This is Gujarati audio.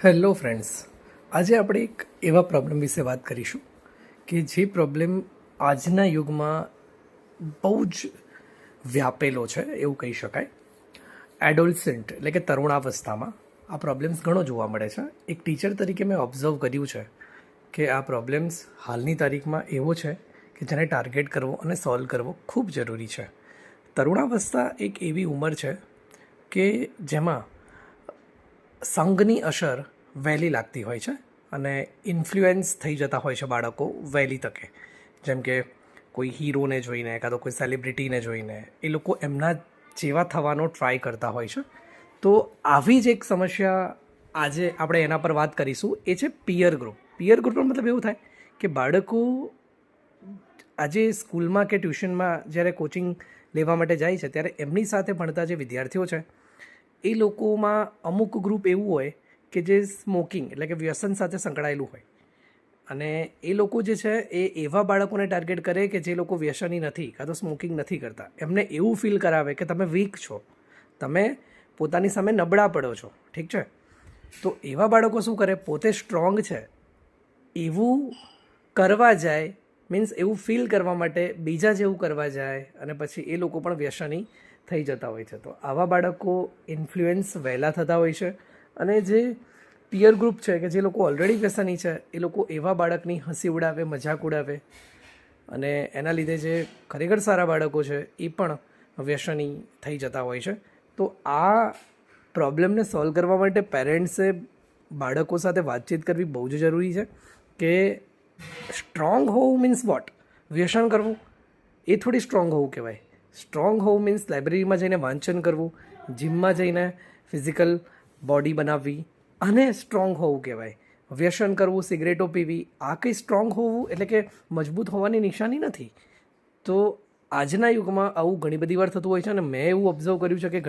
હેલો ફ્રેન્ડ્સ, આજે આપણે એક એવા પ્રોબ્લેમ વિશે વાત કરીશું કે જે પ્રોબ્લેમ આજના યુગમાં બહુ જ વ્યાપેલો છે એવું કહી શકાય. એડોલસન્ટ એટલે કે તરુણાવસ્થામાં આ પ્રોબ્લેમ્સ ઘણો જોવા મળે છે. એક ટીચર તરીકે મેં ઓબ્ઝર્વ કર્યું છે કે આ પ્રોબ્લેમ્સ હાલની તારીખમાં એવો છે કે જેને ટાર્ગેટ કરવો અને સોલ્વ કરવો ખૂબ જરૂરી છે. તરુણાવસ્થા એક એવી ઉંમર છે કે જેમાં સંઘની અસર વહેલી લાગતી હોય છે અને ઇન્ફ્લુએન્સ થઈ જતા હોય છે બાળકો વહેલી તકે. જેમ કે કોઈ હીરોને જોઈને કાં તો કોઈ સેલિબ્રિટીને જોઈને એ લોકો એમના જેવા થવાનો ટ્રાય કરતા હોય છે. તો આવી જ એક સમસ્યા આજે આપણે એના પર વાત કરીશું. એ છે પિયર ગ્રુપ. પિયર ગ્રુપનો મતલબ એવું થાય કે બાળકો આજે સ્કૂલમાં કે ટ્યુશનમાં જ્યારે કોચિંગ લેવા માટે જાય છે ત્યારે એમની સાથે ભણતા જે વિદ્યાર્થીઓ છે એ લોકોમાં અમુક ગ્રુપ એવું હોય કે જે સ્મોકિંગ એટલે કે વ્યસન સાથે સંકળાયેલું હોય, અને એ લોકો જે છે એ એવા બાળકોને ટાર્ગેટ કરે કે જે લોકો વ્યસની નથી કાં તો સ્મોકિંગ નથી કરતા. એમને એવું ફીલ કરાવે કે તમે વીક છો, તમે પોતાની સામે નબળા પડો છો. ઠીક છે, તો એવા બાળકો શું કરે, પોતે સ્ટ્રોંગ છે એવું કરવા જાય, મીન્સ એવું ફીલ કરવા માટે બીજા જેવું કરવા જાય, અને પછી એ લોકો પણ વ્યસની થઈ જતા હોય છે. તો આવા બાળકો ઇન્ફ્લુએન્સ વહેલા થતા હોય છે, અને જે પિયર ગ્રુપ છે કે જે લોકો ઓલરેડી વ્યસની છે એ લોકો એવા બાળકની હસી ઉડાવે, મજાક ઉડાવે, અને એના લીધે જે ખરેખર સારા બાળકો છે એ પણ વ્યસની થઈ જતા હોય છે. તો આ પ્રોબ્લેમને સોલ્વ કરવા માટે પેરેન્ટ્સે બાળકો સાથે વાતચીત કરવી બહુ જ જરૂરી છે કે સ્ટ્રોંગ હોવું મીન્સ વોટ, વ્યસન કરવું એ થોડી સ્ટ્રોંગ હોવું કહેવાય. સ્ટ્રોંગ હોવું મીન્સ લાઇબ્રેરીમાં જઈને વાંચન કરવું, જિમમાં જઈને ફિઝિકલ બોડી બનાવવી, અને સ્ટ્રોંગ હોવું કહેવાય. વ્યસન કરવું, સિગરેટો પીવી, આ કંઈ સ્ટ્રોંગ હોવું એટલે કે મજબૂત હોવાની નિશાની નથી. તો આજના યુગમાં આવું ઘણી બધી વાર થતું હોય છે, અને મેં એવું ઓબ્ઝર્વ કર્યું છે કે